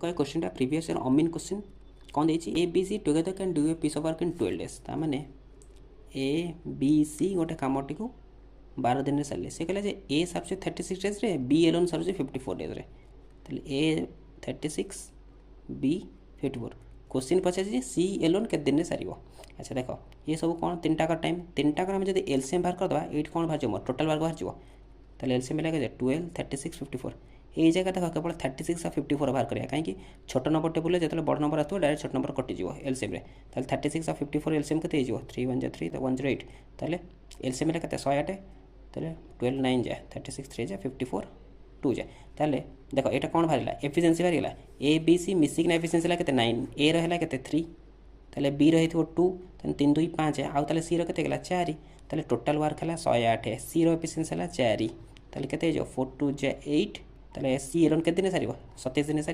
कह question previous year अमीन question कौन देती A B C together can do a piece of work in 12 days ताने A B सी गोटे कमटी को 12 दिन में सारे से कहला ए सारे 36 डेज रे बी एलोन सारे 54 डेज रे ए 36 बी 54 क्वेश्चन पचार सी एलोन के दिन में सार। अच्छा देख ये सब कौन तीन टाक टाइम तीन टाक आम जब एलसीएम बाहर करदे ये कौन बाहर मोर टोटाल बाहर बाहर एलसीएम लगे 12 36 54 ये जगह देख केवल 36 और 54 बाहर करा कहीं छोट नंबर टेबुल जो बड़ नंबर आसो डायरेक्ट छोट नंबर कटिज एलसीएम 36 और 54 एलसीएम के 3 1 3 108 ताले एलसीएम के 108 ताले 12 9 जाए 36 3 जाए 54 2 जाए ताले देख ये कौन बाहर एफिशिएंसी बाहर ए बी सी मिसिक एफिशिएंसी है 9 ए रहा के 3 ताले बी रही 2 3 2 5 आउ ताले सी रे 4 ताले टोटाल वर्क है 108 सी एफिशिएंसी है 4 ताले के 4 2 8 ताले सी एलोन के दिन सार 27 दिन सार